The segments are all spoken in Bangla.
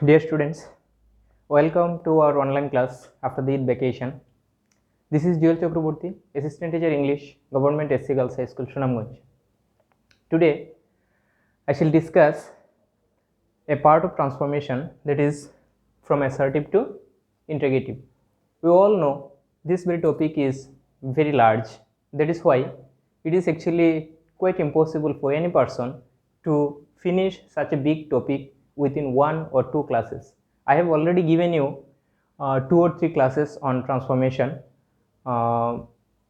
Dear students, welcome to our online class after the Eid vacation. This is Joel Chakraborty, Assistant Teacher English, Government SC Girls High School, Sunamganj. Today, I shall discuss a part of transformation, that is from assertive to interrogative. We all know this very topic is very large. That is why it is actually quite impossible for any person to finish such a big topic within 1 or 2 classes. I have already given you 2 or 3 classes on transformation,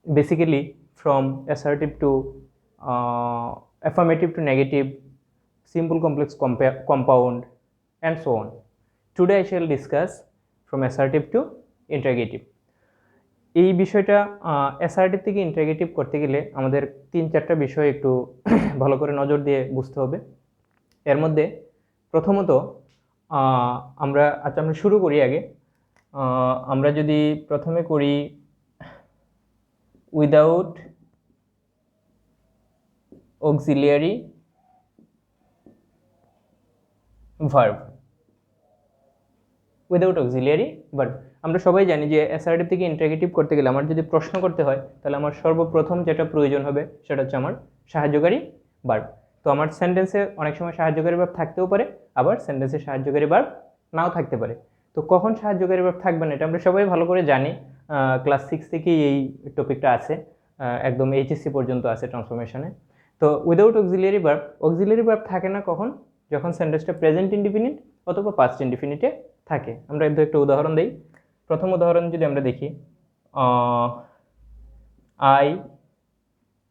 basically from assertive to affirmative to negative, simple complex compound, and so on. Today I shall discuss from assertive to interrogative. এই বিষয়টা অ্যাসার্টিভ থেকে ইন্টারোগেটিভ করতে গেলে আমাদের 3-4টা বিষয় একটু ভালো করে নজর দিয়ে বুঝতে হবে। এর মধ্যে প্রথমত আমরা শুরু করি আগে। আমরা যদি প্রথমে করি without auxiliary verb. Without auxiliary verb আমরা সবাই জানি যে অ্যাসার্টিভ থেকে ইন্টারোগেটিভ করতে গেলে আমার যদি প্রশ্ন করতে হয় তাহলে আমার সর্বপ্রথম যেটা প্রয়োজন হবে সেটা হচ্ছে আমার সাহায্যকারী ভার্ব। তো আমার সেন্টেন্সে অনেক সময় সাহায্যকারী ভার্ব থাকতেও পারে, আবার সেন্টেন্সে সাহায্যকারী ভার্ব নাও থাকতে পারে। তো কখন সাহায্যকারী ভার্ব থাকবে না এটা আমরা সবাই ভালো করে জানি। ক্লাস 6 থেকেই এই টপিকটা আছে, একদম এইচএসসি পর্যন্ত আছে ট্রান্সফরমেশনে। তো উইদাউট অক্সিলিয়ারি ভার্ব থাকে না কখন? যখন সেন্টেন্সটা প্রেজেন্ট ইনডিফিনিট অথবা পাস্ট ইনডিফিনিটে থাকে। আমরা একটু একটা উদাহরণ দিই। প্রথম উদাহরণ যদি আমরা দেখি, আই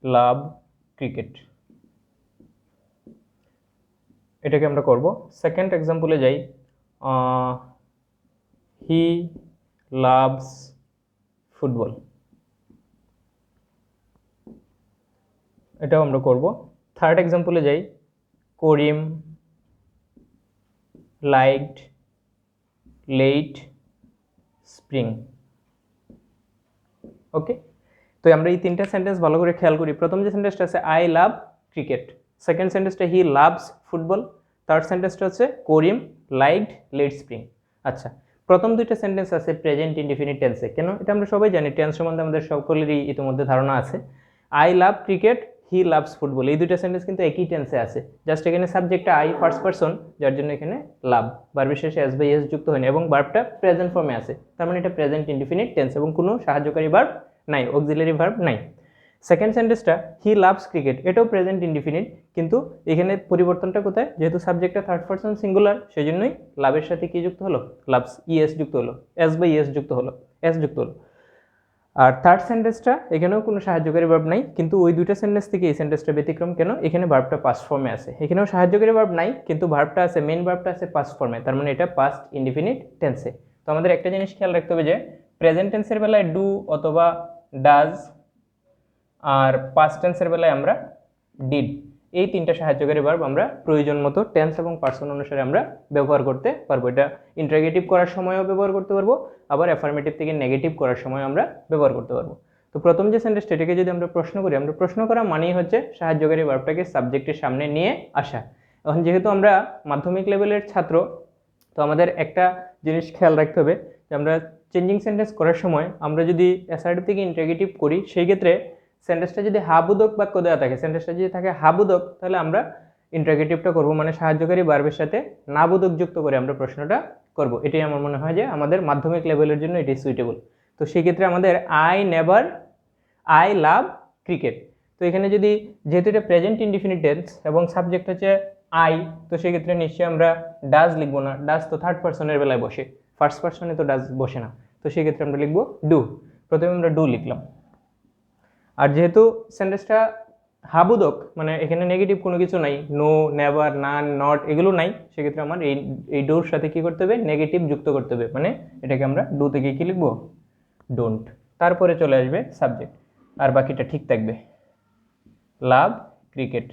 লাভ ক্রিকেট, এটাকে আমরা করব। সেকেন্ড এক্সাম্পলে যাই, হি লাভস ফুটবল, এটাও আমরা করব। থার্ড এক্সাম্পলে যাই, করিম লাইকড লেট স্প্রিং। ওকে, তো আমরা এই 3টা সেন্টেন্স ভালো করে খেয়াল করি। প্রথম যে সেন্টেন্সটা আছে আই লাভ ক্রিকেট, সেকেন্ড সেন্টেন্সটা হি লাভস ফুটবল, থার্ড সেন্টেন্সটা হচ্ছে করিম লাইকড লেট স্প্রিং। আচ্ছা, প্রথম 2টা সেন্টেন্স আছে প্রেজেন্ট ইনডিফিনিট টেন্সে। কেন? এটা আমরা সবাই জানি, টেন্স সম্বন্ধে আমাদের সকলেরই ইতিমধ্যে ধারণা আছে। I love cricket, he loves football, এই 2টা সেন্টেন্স কিন্তু একই টেন্সে আছে। জাস্ট এখানে সাবজেক্টটা আই ফার্স্ট পারসন, যার জন্য এখানে লাভ, ভার্বের শেষে এস বাই এস যুক্ত হয়নি এবং ভার্বটা প্রেজেন্ট ফর্মে আছে। তার মানে এটা প্রেজেন্ট ইনডিফিনিট টেন্স এবং কোনো সাহায্যকারী ভার্ব নাই, অক্সিলারি ভার্ব নাই। সেকেন্ড সেন্টেন্সটা হি লাভস ক্রিকেট, এটাও প্রেজেন্ট ইনডিফিনিট, কিন্তু এখানে পরিবর্তনটা কোথায়? যেহেতু সাবজেক্টটা থার্ড পারসন সিঙ্গুলার, সেই জন্যই লাভের সাথে কি যুক্ত হলো? লাভস, ইএস যুক্ত হলো, এস বাই এস যুক্ত হলো, এস যুক্ত হলো। আর থার্ড সেন্টেন্সটা এখানেও কোনো সাহায্যকারী ভার্ব নাই, কিন্তু ওই 2টা সেন্টেন্স থেকে এই সেন্টেন্সটা ব্যতিক্রম। কেন? এখানে ভার্বটা পাস্ট ফর্মে আছে। এখানেও সাহায্যকারী ভার্ব নাই, কিন্তু ভার্বটা আছে, মেইন ভার্বটা আছে পাস্ট ফর্মে, তার মানে এটা পাস্ট ইনডিফিনিট টেন্সে। তো আমাদের একটা জিনিস খেয়াল রাখতে হবে যে প্রেজেন্ট টেন্সের বেলায় ডু অথবা ডাজ, আর পাস্ট টেন্সের বেলায় আমরা ডিড, এই 3টা সাহায্যকারী ভার্ব আমরা প্রয়োজন মতো টেন্স এবং পার্সন অনুসারে আমরা ব্যবহার করতে পারবো। এটা ইন্টারোগেটিভ করার সময়ও ব্যবহার করতে পারবো, আবার অ্যাফার্মেটিভ থেকে নেগেটিভ করার সময় আমরা ব্যবহার করতে পারবো। তো প্রথম যে সেন্টেন্সটা, এটাকে যদি আমরা প্রশ্ন করি, আমরা প্রশ্ন করা মানেই হচ্ছে সাহায্যকারী ভার্বটাকে সাবজেক্টের সামনে নিয়ে আসা। এখন যেহেতু আমরা মাধ্যমিক লেভেলের ছাত্র, তো আমাদের একটা জিনিস খেয়াল রাখতে হবে যে আমরা চেঞ্জিং সেন্টেন্স করার সময় আমরা যদি অ্যাসার্টিভ থেকে ইন্টারোগেটিভ করি, সেই ক্ষেত্রে সেন্টেন্সটা যদি হাবোধক বাক্য দেওয়া থাকে, সেন্টেন্সটা যদি থাকে হাবোধক, তাহলে আমরা ইন্টারোগেটিভটা করব, মানে সাহায্যকারী ভার্বের সাথে নাবোধক যুক্ত করে আমরা প্রশ্নটা করব। এটাই আমার মনে হয় যে আমাদের মাধ্যমিক লেভেলের জন্য এটি সুইটেবল। তো সেই ক্ষেত্রে আমাদের আই লাভ ক্রিকেট, তো এখানে যদি যেহেতু এটা প্রেজেন্ট ইনডিফিনিট টেন্স এবং সাবজেক্ট হচ্ছে আই, তো সেই ক্ষেত্রে নিশ্চয়ই আমরা ডাজ লিখবো না। ডাজ তো থার্ড পার্সনের বেলায় বসে, ফার্স্ট পার্সনে তো ডাজ বসে না। তো সেই ক্ষেত্রে আমরা লিখবো ডু। প্রথমে আমরা ডু লিখলাম। আর যেহেতু সেন্টেন্সটা হাবোধক, মানে এখানে নেগেটিভ কোনো কিছু নাই, নো, নেভার, নান, নট, এগুলো নাই, সেক্ষেত্রে আমার এই ডোর সাথে কি করতে হবে? নেগেটিভ যুক্ত করতে হবে, মানে এটাকে আমরা ডু থেকে কি লিখবো? ডোন্ট। তারপরে চলে আসবে সাবজেক্ট, আর বাকিটা ঠিক থাকবে, লাভ ক্রিকেট।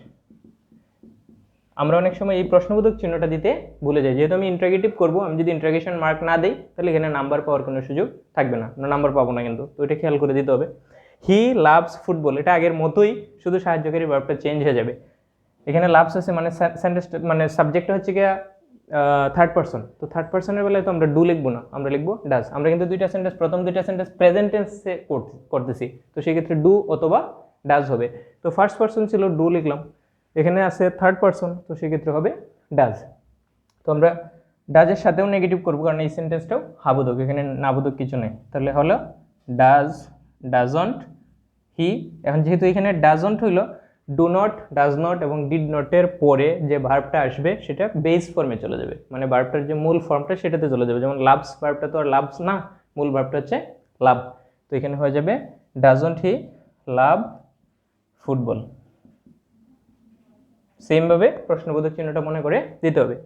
আমরা অনেক সময় এই প্রশ্নবোধক চিহ্নটা দিতে ভুলে যাই। যেহেতু আমি ইন্টারোগেটিভ করবো, আমি যদি ইন্টারোগেশন মার্ক না দিই তাহলে এখানে নাম্বার পাওয়ার কোনো সুযোগ থাকবে না, নাম্বার পাবো না কিন্তু। তো এটা খেয়াল করে দিতে হবে। হি লাভস ফুটবল, এটা আগের মতোই, শুধু সাহায্যকারী ভার্বটা চেঞ্জ হয়ে যাবে। এখানে লাভস আছে, মানে সেন্টেন্স, মানে সাবজেক্টটা হচ্ছে গিয়া থার্ড পারসন, তো থার্ড পারসনের বেলায় তো আমরা ডু লিখবো না, আমরা লিখবো ডাজ। আমরা কিন্তু দুইটা সেন্টেন্স, প্রথম দুইটা সেন্টেন্স প্রেজেন্ট টেন্সে করতেছি, তো সেক্ষেত্রে ডু অথবা ডাজ হবে। তো ফার্স্ট পারসন ছিল ডু লিখলাম, এখানে আছে থার্ড পারসন, তো সেক্ষেত্রে হবে ডাজ। তো আমরা ডাজের সাথেও নেগেটিভ করবো, কারণ এই সেন্টেন্সটাও হাবোধক, এখানে নাবোধক কিছু নেই। তাহলে হলো ডাজ, ডাজন্ট হি। এখন যেহেতু এখানে ডাজন্ট হইল, ডু নট, ডাজ নট এবং ডিড নটের পরে যে ভার্বটা আসবে সেটা বেস ফর্মে চলে যাবে, মানে ভার্বটার যে মূল ফর্মটা সেটাতে চলে যাবে। যেমন লাভস ভার্বটা তো আর লাভস না, মূল ভার্বটা হচ্ছে লাভ। তো এখানে হয়ে যাবে ডাজন্ট হি লাভ ফুটবল। সেমভাবে প্রশ্নবোধক চিহ্নটা মনে করে দিতে হবে।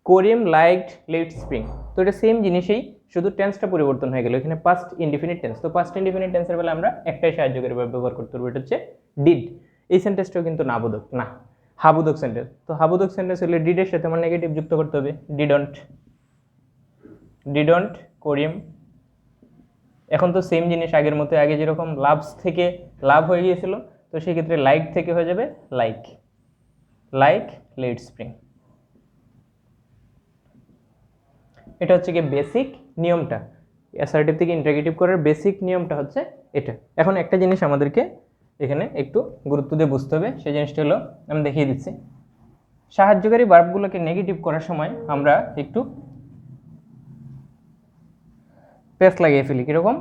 কোরিয়াম লাইকড লেট স্প্রিং, তো এটা সেম জিনিসই, শুধু টেন্সটা পরিবর্তন হয়ে গেল। এখানে পাস্ট ইনডিফিনিট টেন্স, তো পাস্ট ইনডিফিনিট টেন্সের বেলা আমরা একটাই সাহায্যকারী ভার্ব ব্যবহার করতে পারবো, এটা হচ্ছে ডিড। এই সেন্টেন্সটাও কিন্তু নাবোধক না, হাবোধক সেন্টেন্স। তো হাবোধক সেন্টেন্স হলে ডিডের সাথে আমার নেগেটিভ যুক্ত করতে হবে, ডিডন্ট, ডিডন্ট কোরিয়াম। এখন তো সেম জিনিস আগের মতো, আগে যেরকম লাভস থেকে লাভ হয়ে গিয়েছিল, তো সেক্ষেত্রে লাইক থেকে হয়ে যাবে লাইক, লাইক লেট স্প্রিং। এটা হচ্ছে কি বেসিক নিয়মটা, অ্যাসার্টিভ থেকে ইন্টারগেটিভ করার বেসিক নিয়মটা হচ্ছে এটা। এখন একটা জিনিস আমাদেরকে এখানে একটু গুরুত্ব দিয়ে বুঝতে হবে, সেই জিনিসটা হলো আমি দেখিয়ে দিচ্ছি। সাহায্যকারী ভার্বগুলোকে নেগেটিভ করার সময় আমরা একটু পেস লাগিয়ে ফেলি। কীরকম?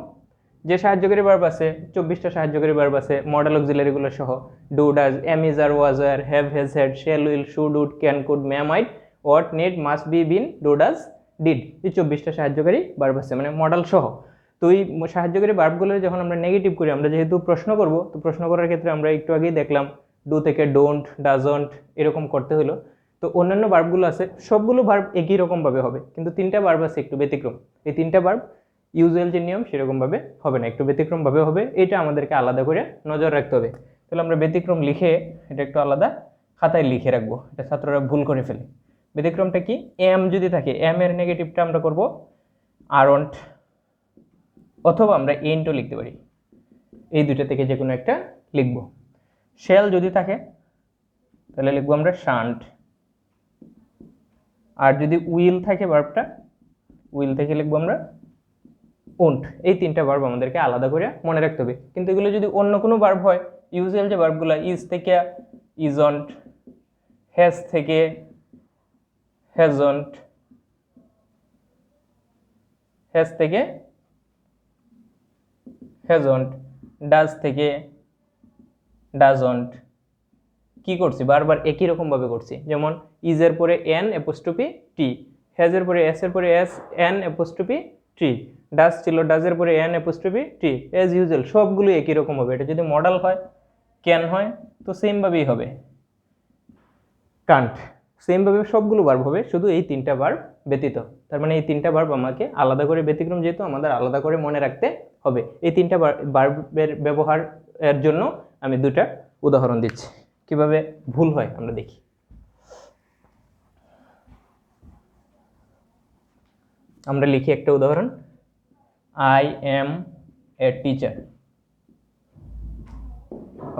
যে সাহায্যকারী ভার্ব আছে, 24টা সাহায্যকারী ভার্ব আছে মডেল অক্সিলারিগুলো সহ, do, does, am, is, are, was, are, have, has, had, shall, will, should, would, can, could, may, might, ought, need, must, be, been, do, does, did. এই 24টা সাহায্যকারী ভার্ব আছে, মানে মডেল সহ। তো এই সাহায্যকারী ভার্বগুলো যখন আমরা নেগেটিভ করি, আমরা যেহেতু প্রশ্ন করব, তো প্রশ্ন করার ক্ষেত্রে আমরা একটু আগেই দেখলাম ডু থেকে ডোন্ট, ডাজন্ট এরকম করতে হলো। তো অন্যান্য ভার্বগুলো আছে, সবগুলো ভার্ব একই রকমভাবে হবে, কিন্তু তিনটা ভার্ব আছে একটু ব্যতিক্রম। এই তিনটা ভার্ব ইউজুয়াল যে নিয়ম সেরকমভাবে হবে না, একটু ব্যতিক্রমভাবে হবে। এটা আমাদেরকে আলাদা করে নজর রাখতে হবে। তাহলে আমরা ব্যতিক্রম লিখে এটা একটু আলাদা খাতায় লিখে রাখবো, এটা ছাত্ররা ভুল করে ফেলে। ব্যতিক্রমটা কি? এম যদি থাকে, এম এর নেগেটিভটা আমরা করব আরন্ট, অথবা আমরা এন্টও লিখতে পারি, এই দুইটা থেকে যে কোনো একটা লিখব। শেল যদি থাকে তাহলে লিখবো আমরা শান্ট, আর যদি উইল থাকে ভার্বটা, উইল থেকে লিখবো আমরা ওন্ট। এই তিনটা ভার্ব আমাদেরকে আলাদা করে মনে রাখতে হবে। কিন্তু এগুলো যদি অন্য কোনো ভার্ব হয়, ইউজুয়াল যে ভার্বগুলো, ইজ থেকে ইজন্ট, হ্যাজ থেকে হ্যাজন্ট, হ্যাজ থেকে হ্যাজন্ট, ডাজ থেকে ডাজন্ট, কি করছি বারবার একই রকম ভাবে করছি। যেমন ইজের পরে এন অ্যাপোস্ট্রফি টি, হ্যাজের পরে এস এর পরে S N apostrophe T, does ছিল ডাজের পরে এন অ্যাপোস্ট্রফি টি, এজ ইউজুয়াল সবগুলো একই রকম হবে। এটা যদি মডেল হয়, ক্যান হয়, তো সেম ভাবেই হবে। কান্ট সেম ভাবে সবগুলো ভার্ব হবে, শুধু এই তিনটা ভার্ব ব্যতীত। তার মানে এই তিনটা ভার্ব আমাকে আলাদা করে, ব্যতিক্রম যেহেতু আমাদের আলাদা করে মনে রাখতে হবে। এই তিনটা ভার্বের ব্যবহার এর জন্য আমি দুটা উদাহরণ দিচ্ছি, কিভাবে ভুল হয় আমরা দেখি। আমরা লিখি একটা উদাহরণ, I am a teacher.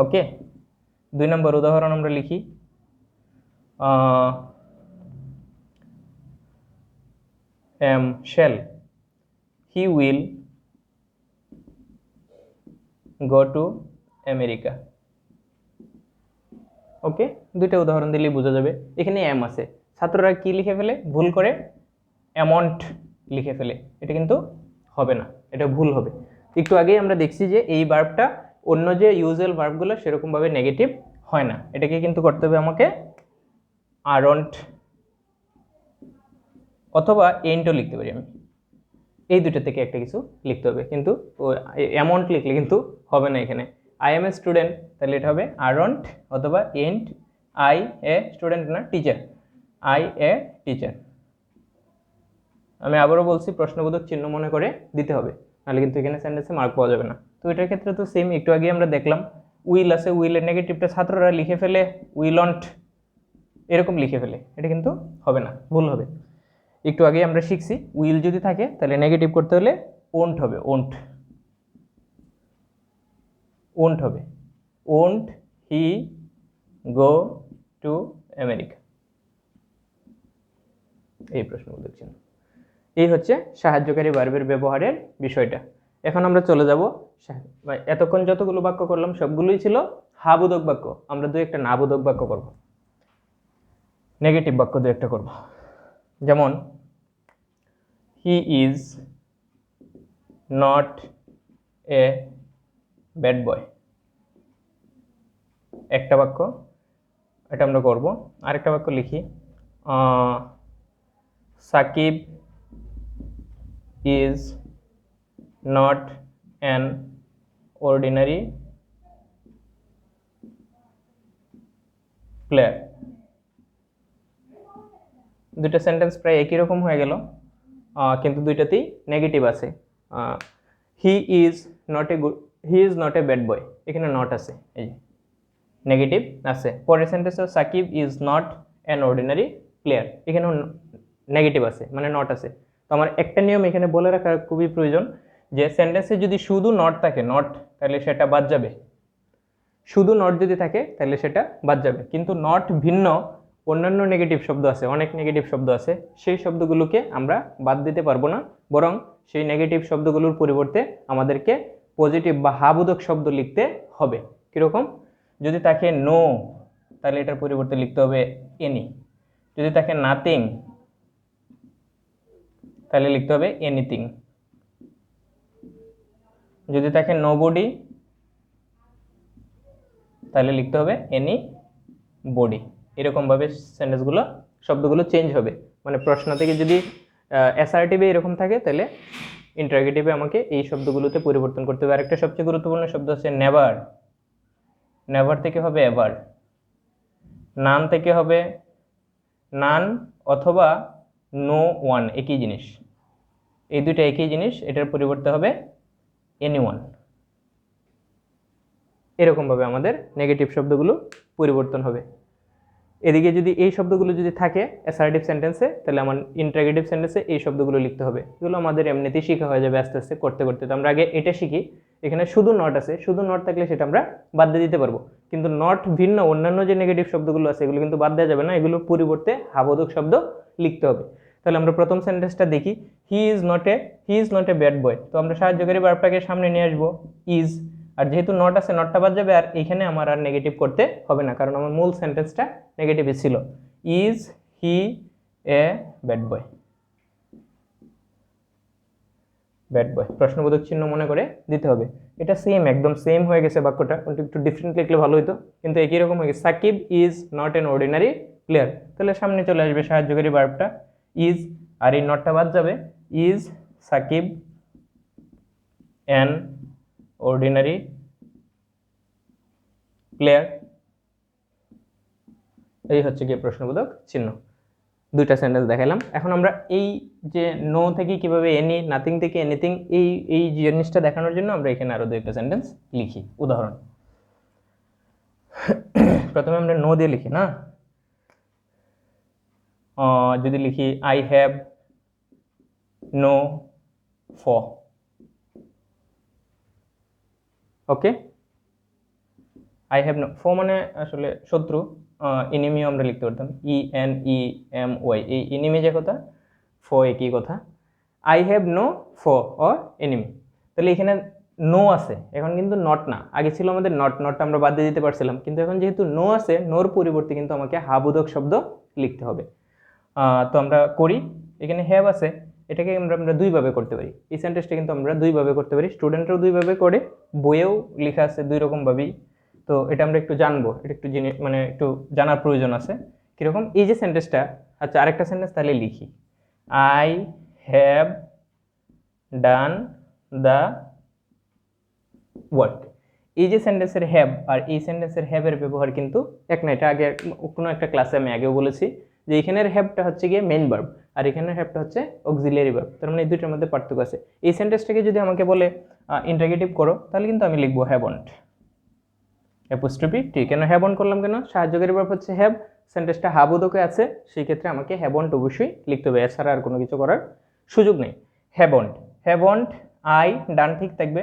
Okay, 2 নম্বর উদাহরণ আমরা লিখি, am shall he will go to America. Okay, দুইটা উদাহরণ দিলেই বোঝা যাবে। এখানে এম আছে, ছাত্ররা কি লিখে ফেলে ভুল করে, অ্যামাউন্ট লিখে ফেলে, এটা কিন্তু হবে না, এটা ভুল হবে। একটু আগেই আমরা দেখছি যে এই ভার্বটা অন্য যে ইউজুয়াল ভার্বগুলো সেরকমভাবে নেগেটিভ হয় না, এটাকে কিন্তু করতে হবে আমাকে আরন্ট অথবা এন্টও লিখতে পারি আমি, এই দুটো থেকে একটা কিছু লিখতে হবে। কিন্তু অ্যামাউন্ট লিখলে কিন্তু হবে না। এখানে আই এম এ স্টুডেন্ট, তাহলে এটা হবে আরন্ট অথবা এন্ট, আই এ স্টুডেন্ট না টিচার, আই এ টিচার। আমি আবারও বলছি, প্রশ্নবোধক চিহ্ন মনে করে দিতে হবে, নাহলে কিন্তু এখানে সেন্টেন্সে মার্ক পাওয়া যাবে না। তো এটার ক্ষেত্রে তো সেম, একটু আগে আমরা দেখলাম উইল আছে, উইলের নেগেটিভটা ছাত্ররা লিখে ফেলে উইলন্ট, এরকম লিখে ফেলে, এটা কিন্তু হবে না, ভুল হবে। একটু আগে আমরা শিখছি উইল যদি থাকে তাহলে নেগেটিভ করতে হলে ওন্ট হবে, ওন্ট, ওন্ট হবে, won't he go to America. এই প্রশ্নবোধক চিহ্ন। এই হচ্ছে সাহায্যকারী ভার্বের ব্যবহারের বিষয়টা। এখন আমরা চলে যাব, এতক্ষণ যতগুলো বাক্য করলাম সবগুলোই ছিল হা বোধক বাক্য। আমরা দু একটা না বোধক বাক্য করব, নেগেটিভ বাক্য দু একটা করব। যেমন he is not a bad boy, একটা বাক্য, এটা আমরা করব। আরেকটা বাক্য লিখি, Sakib is not an ordinary player। দুইটা সেন্টেন্স প্রায় একই রকম হয়ে গেল, কিন্তু দুইটাতেই নেগেটিভ আছে। He is not a bad boy, এখানে নট আছে, এই নেগেটিভ আছে। পরের সেন্টেন্সে Sakib is not an ordinary player, এখানেও নেগেটিভ আছে, মানে নট আছে। তো আমার একটা নিয়ম এখানে বলে রাখা খুবই প্রয়োজন, যে সেন্টেন্সে যদি শুধু নট থাকে, নট, তাহলে সেটা বাদ যাবে। শুধু নট যদি থাকে তাহলে সেটা বাদ যাবে। কিন্তু নট ভিন্ন অন্যান্য নেগেটিভ শব্দ আছে, অনেক নেগেটিভ শব্দ আছে, সেই শব্দগুলোকে আমরা বাদ দিতে পারবো না, বরং সেই নেগেটিভ শব্দগুলোর পরিবর্তে আমাদেরকে পজিটিভ বা হাবোধক শব্দ লিখতে হবে। কীরকম? যদি থাকে নো, তাহলে এটার পরিবর্তে লিখতে হবে এনি। যদি থাকে নাথিং, তাহলে লিখতে হবে এনিথিং। যদি থাকে নোবডি, তাহলে লিখতে হবে এনি বডি। এরকমভাবে সেন্টেন্সগুলো, শব্দগুলো চেঞ্জ হবে। মানে প্রশ্ন থেকে যদি অ্যাসার্টিভে এরকম থাকে, তাহলে ইন্টারোগেটিভে আমাকে এই শব্দগুলোতে পরিবর্তন করতে হবে। আরেকটা সবচেয়ে গুরুত্বপূর্ণ শব্দ হচ্ছে নেভার। নেভার থেকে হবে এভার। নান থেকে হবে নান অথবা নো ওয়ান, একই জিনিস, এই দুইটা একই জিনিস, এটার পরিবর্তে হবে এনিওয়ান। এরকমভাবে আমাদের নেগেটিভ শব্দগুলো পরিবর্তন হবে। এদিকে যদি এই শব্দগুলো যদি থাকে অ্যাসার্টিভ সেন্টেন্সে, তাহলে আমার ইন্টারোগেটিভ সেন্টেন্সে এই শব্দগুলো লিখতে হবে। এগুলো আমাদের এমনিতেই শেখা হয়ে যাবে আস্তে আস্তে করতে করতে। তো আমরা আগে এটা শিখি। এখানে শুধু নট আছে, শুধু নট থাকলে সেটা আমরা বাদ দিয়ে দিতে পারবো, কিন্তু নট ভিন্ন অন্যান্য যে নেগেটিভ শব্দগুলো আছে এগুলো কিন্তু বাদ দেওয়া যাবে না, এগুলোর পরিবর্তে হাবোধক শব্দ লিখতে হবে। তাহলে আমরা প্রথম সেন্টেন্সটা দেখি, হি ইজ নট এ ব্যাড বয়। তো আমরা সাহায্যকারী ভার্বটাকে সামনে নিয়ে আসবো, ইজ, আর যেহেতু নট আছে নটটা বাদ যাবে, আর এখানে আমার আর নেগেটিভ করতে হবে না, কারণ আমার মূল সেন্টেন্সটা নেগেটিভই ছিল। Is he A bad boy, bad boy, প্রশ্নবোধক চিহ্ন মনে করে দিতে হবে। এটা সেম, একদম সেম হয়ে গেছে বাক্যটা, একটু ডিফারেন্ট লিখলে ভালো হতো, কিন্তু একই রকম হয়ে গেছে। Sakib is not an ordinary player, তাহলে সামনে চলে আসবে সাহায্যকারী ভার্বটা ইজ, আর এই নটটা বাদ যাবে। Is Sakib an ordinary player, এই হচ্ছে গিয়ে প্রশ্নবোধক চিহ্ন। দুইটা সেন্টেন্স দেখালাম। এখন আমরা এই যে নো থেকে কিভাবে এনি, নাথিং থেকে এনিথিং, এই জিনিসটা দেখানোর জন্য আমরা এখানে আরো দুইটা সেন্টেন্স লিখি। উদাহরণ, প্রথমে আমরা নো দিয়ে লিখি না, যদি লিখি I have no foe, okay. I have no foe মানে আসলে শত্রু, এনিমিও আমরা লিখতে পারতাম, ENEMY, এই এনিমি যে কথা, ফর একই কথা। I have no foe or enemy, তাহলে এখানে নো আছে, এখন কিন্তু নট না। আগে ছিল আমাদের নট, নটটা আমরা বাদ দিয়ে দিতে পারছিলাম, কিন্তু এখন যেহেতু নো আছে, নোর পরিবর্তে কিন্তু আমাকে হাবোধক শব্দ লিখতে হবে। তো আমরা করি, এখানে হ্যাভ আছে, এটাকে আমরা দুইভাবে করতে পারি। এই সেন্টেন্সটা কিন্তু আমরা দুইভাবে করতে পারি, স্টুডেন্টরাও দুইভাবে করে, বইয়েও লেখা আছে দুই রকমভাবেই। তো এটা আমরা একটু জানবো, এটা একটু জিনিস মানে একটু জানার প্রয়োজন আছে কীরকম। এই যে সেন্টেন্সটা, আচ্ছা আরেকটা সেন্টেন্স তাহলে লিখি, I have done the work. এই যে সেন্টেন্সের হ্যাভ আর এই সেন্টেন্সের হ্যাভের ব্যবহার কিন্তু এক না। এটা আগে কোনো একটা ক্লাসে আমি আগেও বলেছি যে এখানের হ্যাভটা হচ্ছে গিয়ে মেইন ভার্ব, আর এখানের হ্যাভটা হচ্ছে অক্সিলিয়ারি ভার্ব। তার মানে এই দুইটার মধ্যে পার্থক্য আছে। এই সেন্টেন্সটাকে যদি আমাকে বলে ইন্টারোগেটিভ করো, তাহলে কিন্তু আমি লিখবো হ্যাভন্ট, অ্যাপোস্ট্রফি টি। কেন হ্যাভন্ট করলাম? কেন? সাহায্যকারী ভার্ব হচ্ছে হ্যাভ, সেন্টেন্সটা হাবোধকে আছে, সেই ক্ষেত্রে আমাকে হ্যাভন্ট অবশ্যই লিখতে হবে, এছাড়া আর কোনো কিছু করার সুযোগ নেই। হ্যাভন্ট, হ্যাভন্ট আই ডান ঠিক থাকবে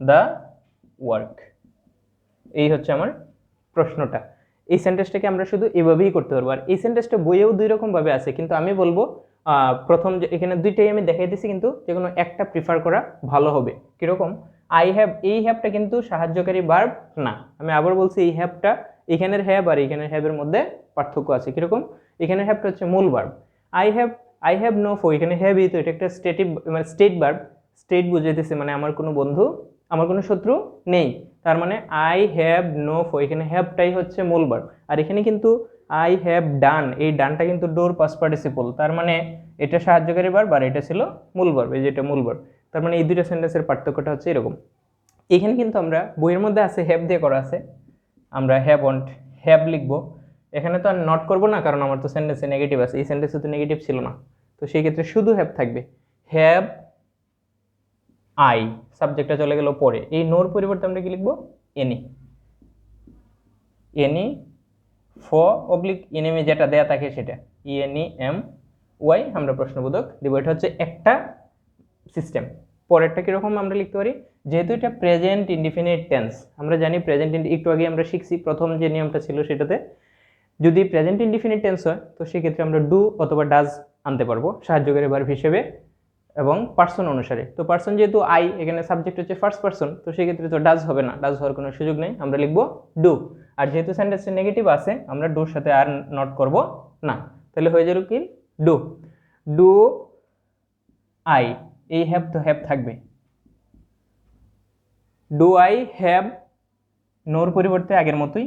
দ্য ওয়ার্ক। এই হচ্ছে আমার প্রশ্নটা। এই সেন্টেন্সটাকে আমরা শুধু এভাবেই করতে পারবো। আর এই সেন্টেন্সটা বইয়েও দুই রকমভাবে আছে, কিন্তু আমি বলবো প্রথম যে এখানে দুইটাই আমি দেখাই দিচ্ছি, কিন্তু যে কোনো একটা প্রিফার করা ভালো হবে। কীরকম? আই হ্যাভ, এই হ্যাভটা কিন্তু সাহায্যকারী ভার্ব না। আমি আবার বলছি, এই হ্যাভটা এখানের হ্যাভ আর এখানের হ্যাভের মধ্যে পার্থক্য আছে। কীরকম? এখানের হ্যাভটা হচ্ছে মূল ভার্ব। আই হ্যাভ নো ফো, এখানে হ্যাভই তো, এটা একটা স্টেটিভ মানে স্টেট ভার্ব। স্টেট বুঝাইতেছে মানে আমার কোনো বন্ধু, আমার কোনো শত্রু নেই। তার মানে আই হ্যাভ নো ফো, এখানে হ্যাভটাই হচ্ছে মূল ভার্ব। আর এখানে কিন্তু আই হ্যাভ ডান, এই ডানটা কিন্তু ডোর পাস্ট পার্টিসিপল, তার মানে এটা সাহায্যকারী ভার্ব আর এটা ছিল মূল ভার্ব, এই যেটা মূল ভার্ব। তার মানে এই দুইটা সেন্টেন্সের পার্থক্যটা হচ্ছে এরকম। এখানে কিন্তু আমরা বইয়ের মধ্যে আছে হ্যাভ দিয়ে করা আছে, আমরা হ্যাভ ওয়ান্ট হ্যাভ লিখবো। এখানে তো আর নট করবো না, কারণ আমার তো সেন্টেন্সে নেগেটিভ আছে, এই সেন্টেন্সে তো নেগেটিভ ছিল না, তো সেই ক্ষেত্রে শুধু হ্যাভ থাকবে। হ্যাভ আই, সাবজেক্টটা চলে গেল পরে, এই নোর পরিবর্তে আমরা কি লিখবো? Any. Any foe oblique enemy যেটা দেয়া থাকে সেটা ENEMY আমরা প্রশ্নবোধক দিব। এটা হচ্ছে একটা সিস্টেম। পরেরটা কীরকম আমরা লিখতে পারি? যেহেতু এটা প্রেজেন্ট ইনডিফিনিট টেন্স, আমরা জানি প্রেজেন্ট একটু আগে আমরা শিখছি, প্রথম যে নিয়মটা ছিল সেটাতে যদি প্রেজেন্ট ইনডিফিনিট টেন্স হয় তো সেক্ষেত্রে আমরা ডু অথবা ডাজ আনতে পারবো সাহায্যকারী ভার্ব হিসেবে এবং পার্সন অনুসারে। তো পার্সন যেহেতু আই, এখানে সাবজেক্ট হচ্ছে ফার্স্ট পার্সন, তো সেক্ষেত্রে তো ডাজ হবে না, ডাজ হওয়ার কোনো সুযোগ নেই, আমরা লিখবো ডু। আর যেহেতু সেন্টেন্সে নেগেটিভ আছে, আমরা ডুর সাথে আর নট করব না, তাহলে হয়ে যাবে কি? ডু। ডু আই, এই হ্যাভ তো হ্যাভ থাকবে। ডু আই হ্যাভ, নোর পরিবর্তে আগের মতোই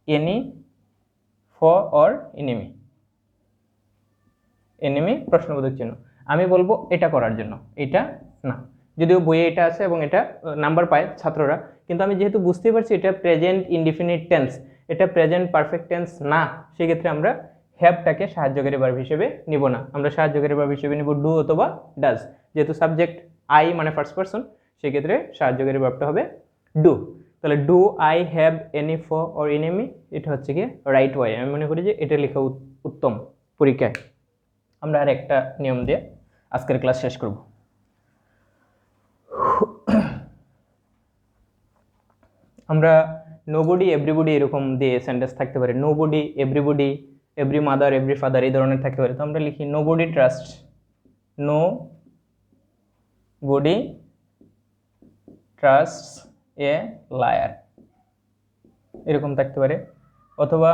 any foe or enemy. Enemy প্রশ্নবোধক চিহ্ন। আমি বলবো এটা করার জন্য, এটা না, যদিও বইয়ে এটা আছে এবং এটা নাম্বার পায় ছাত্ররা, কিন্তু আমি যেহেতু বুঝতেই পারছি এটা প্রেজেন্ট ইনডিফিনিট টেন্স, এটা প্রেজেন্ট পারফেক্ট টেন্স না, সেক্ষেত্রে আমরা হ্যাভটাকে সাহায্যকারী ভার্ব হিসেবে নিব না, আমরা সাহায্যকারী ভার্ব হিসেবে নিব ডু অথবা ডাজ। যেহেতু সাবজেক্ট আই মানে ফার্স্ট পার্সন, সেক্ষেত্রে সাহায্যকারী ভার্বটা হবে ডু। তাহলে do I have any foe or enemy, এটা হচ্ছে কি রাইট ওয়ে। আমি মনে করি যে এটা লেখা উত্তম পরীক্ষায়। আমরা আর একটা নিয়ম দিয়ে আজকের ক্লাস শেষ করব। আমরা নোবডি এভরিবডি এরকম দিয়ে সেন্টেন্স থাকতে পারে, nobody everybody, every mother every father এই ধরনের থাকতে পারে। তো আমরা লিখি nobody trust, no body trusts a liar, এরকম থাকতে পারে। অথবা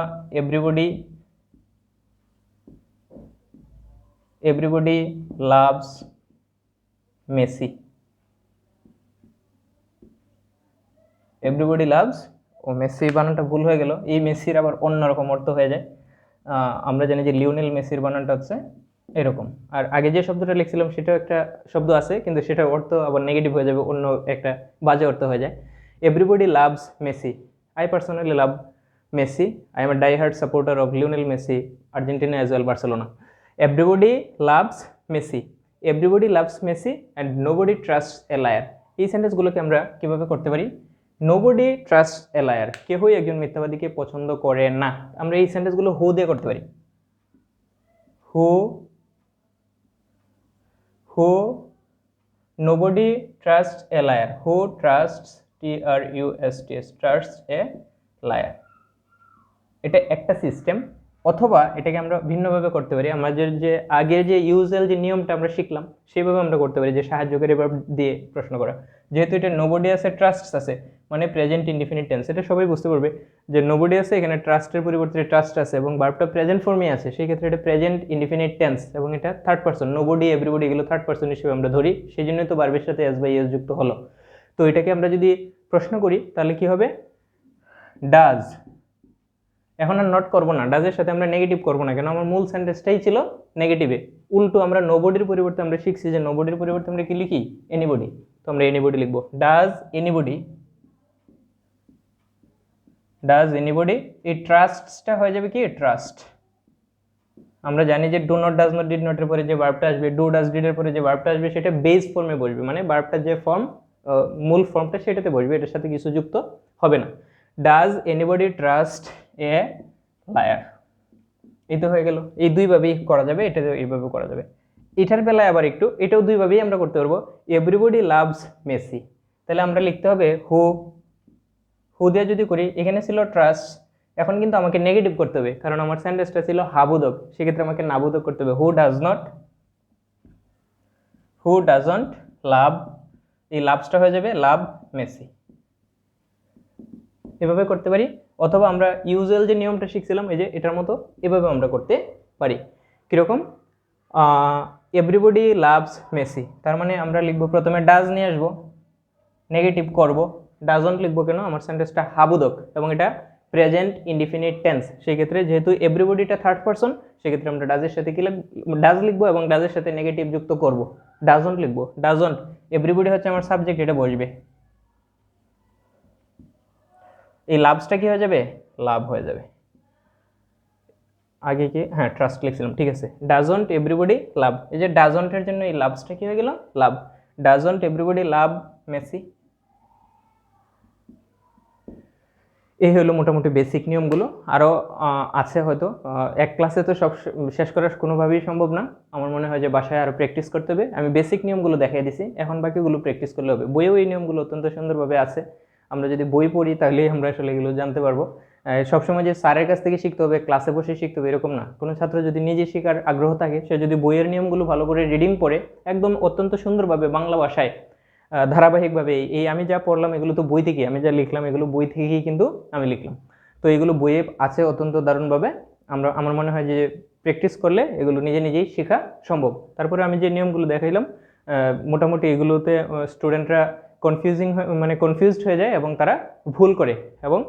everybody loves Messi, everybody loves, ও মেসি বানানটা ভুল হয়ে গেল, এই মেসির আবার অন্যরকম অর্থ হয়ে যায়। আমরা জানি যে লিওনেল মেসির বানানটা হচ্ছে এরকম। আর আগে যে শব্দটা লিখছিলাম সেটাও একটা শব্দ আছে, কিন্তু সেটার অর্থ আবার নেগেটিভ হয়ে যাবে, অন্য একটা বাজে অর্থ হয়ে যায়। Everybody loves Messi, I personally love Messi, I am a die hard supporter of Lionel Messi, Argentina as well Barcelona. Everybody loves Messi, everybody loves Messi and nobody trusts a liar. এই সেন্টেন্সগুলোকে আমরা কীভাবে করতে পারি? নোবডি ট্রাস্টস এ লায়ার, কেউই একজন মিথ্যাবাদীকে পছন্দ করে না। আমরা এই সেন্টেন্সগুলো হু দিয়ে করতে পারি। Who nobody trusts a liar, who trusts TRUSTS trusts a liar. এটা একটা সিস্টেম। অথবা এটাকে আমরা ভিন্নভাবে করতে পারি, আমাদের যে আগের যে ইউজুয়াল যে নিয়মটা আমরা শিখলাম সেইভাবে আমরা করতে পারি, যে সাহায্যকারী ভার্ব দিয়ে প্রশ্ন করা। যেহেতু এটা নোবডি আছে, ট্রাস্টস আছে, মানে প্রেজেন্ট ইনডিফিনিট টেন্স, এটা সবাই বুঝতে পারবে যে নোবডি আছে, এখানে ট্রাস্টের পরিবর্তে ট্রাস্ট আছে এবং ভার্বটা প্রেজেন্ট ফর্মে আছে, সেই ক্ষেত্রে এটা প্রেজেন্ট ইনডিফিনিট টেন্স এবং এটা থার্ড পারসন। নোবডি এভরিবডি এগুলো থার্ড পারসন হিসেবে আমরা ধরি, সেই জন্যই তো ভার্বের সাথে এস বাই এস যুক্ত হলো। তো এটাকে আমরা যদি প্রশ্ন করি তাহলে কি হবে? ডাজ, এখন আর নট করবো না, ডাজের সাথে আমরা নেগেটিভ করবো না, কেন আমার মূল সেন্টেন্সটাই ছিল নেগেটিভে। উল্টো আমরা নোবডির পরিবর্তে আমরা শিখছি যে নোবডির পরিবর্তে আমরা কি লিখি? এনিবডি। তো আমরা এনিবডি লিখবো। ডাজ এনিবডি, ডাজ এনিবডি, এই ট্রাস্টসটা হয়ে যাবে কি ট্রাস্ট। আমরা জানি যে do not, does not, did নটের পরে যে ভার্বটা আসবে, ডু ডাজ ডিডের পরে যে ভার্বটা আসবে সেটা বেস ফর্মে বসবে, মানে ভার্বটার যে ফর্ম মূল ফর্মটা সেটাতে বসবে, এটার সাথে কিছু যুক্ত হবে না। Does anybody trust A liar, এই তো হয়ে গেল। এই দুইভাবেই করা যাবে, এটা এইভাবে করা যাবে। এটার বেলায় আবার একটু, এটাও দুইভাবেই আমরা করতে পারবো। এভরিবডি লাভস মেসি, তাহলে আমরা লিখতে হবে হু, হু দিয়ে যদি করি, এখানে ছিল ট্রাস্ট, এখন কিন্তু আমাকে নেগেটিভ করতে হবে, কারণ আমার সেন্টেন্সটা ছিল হাবোধক, সেক্ষেত্রে আমাকে নাবোধক করতে হবে। হু ডাজন্ট লাভ, এই লাভসটা হয়ে যাবে লাভ মেসি। এভাবে করতে পারি, অথবা আমরা ইউজুয়াল যে নিয়মটা শিখছিলাম এই যে এটার মতো এভাবে আমরা করতে পারি। কীরকম? এভরিবডি লাভস মেসি, তার মানে আমরা লিখবো প্রথমে ডাজ নিয়ে আসবো, নেগেটিভ করব, ডাজন্ট লিখবো কেন, আমার সেন্টেন্সটা হাবোধক এবং এটা প্রেজেন্ট ইনডিফিনিট টেন্স, সেই ক্ষেত্রে যেহেতু এভরিবডিটা থার্ড পারসন, সেক্ষেত্রে আমরা ডাজের সাথে কি ডাজ লিখবো এবং ডাজের সাথে নেগেটিভ যুক্ত করব, ডাজন্ট লিখবো। ডাজন্ট, এভরিবডি হচ্ছে আমার সাবজেক্ট, এটা বসবে। এই লাভসটা কি হয়ে যাবে? লাভ হয়ে যাবে। আগে কি, হ্যাঁ ট্রাস্ট লিখছিলাম, ঠিক আছে। ডাজন্ট এভরিবডি লাভ, এই যে ডাজন্টের জন্য এই লাভসটা কি হয়ে গেল? Love. Doesn't everybody love Messi. এই হলো মোটামুটি বেসিক নিয়মগুলো। আরও আছে হয়তো, এক ক্লাসে তো সব শেষ করা কোনোভাবেই সম্ভব না। আমার মনে হয় যে বাসায় আরও প্র্যাকটিস করতে হবে। আমি বেসিক নিয়মগুলো দেখিয়ে দিছি, এখন বাকিগুলো প্র্যাকটিস করলে হবে। বইয়েও এই নিয়মগুলো অত্যন্ত সুন্দরভাবে আছে, আমরা যদি বই পড়ি তাহলেই আমরা আসলে এগুলো জানতে পারবো। সবসময় যে স্যারের কাছ থেকে শিখতে হবে, ক্লাসে বসে শিখতে হবে এরকম না। কোনো ছাত্র যদি নিজে শেখার আগ্রহ থাকে, সে যদি বইয়ের নিয়মগুলো ভালো করে রিডিং পড়ে একদম অত্যন্ত সুন্দরভাবে বাংলা ভাষায় ধারাবাহিকভাবে, এই আমি যা পড়লাম এগুলো তো বই থেকে, আমি যা লিখলাম এগুলো বই থেকেই কিন্তু আমি লিখলাম, তো এগুলো বইয়ে আছে অত্যন্ত দারুণভাবে। আমার মনে হয় যে প্র্যাকটিস করলে এগুলো নিজে নিজেই শেখা সম্ভব। তারপরে আমি যে নিয়মগুলো দেখাইলাম মোটামুটি এগুলোতে স্টুডেন্টরা কনফিউজড হয়ে যায় এবং তারা ভুল করে এবং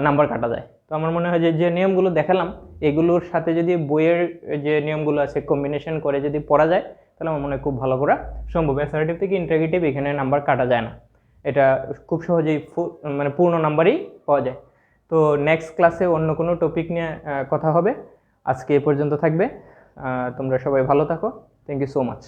নাম্বার কাটা যায়। তো আমার মনে হয় যে নিয়মগুলো দেখালাম এগুলোর সাথে যদি বইয়ের যে নিয়মগুলো আছে কম্বিনেশন করে যদি পড়া যায়, তাহলে আমার মনে হয় খুব ভালো করা সম্ভব। অ্যাসার্টিভ থেকে ইন্টারগেটিভ এখানে নাম্বার কাটা যায় না, এটা খুব সহজেই পূর্ণ নাম্বারই পাওয়া যায়। তো নেক্সট ক্লাসে অন্য কোনো টপিক নিয়ে কথা হবে। আজকে এ পর্যন্ত থাকবে। তোমরা সবাই ভালো থাকো। Thank you so much.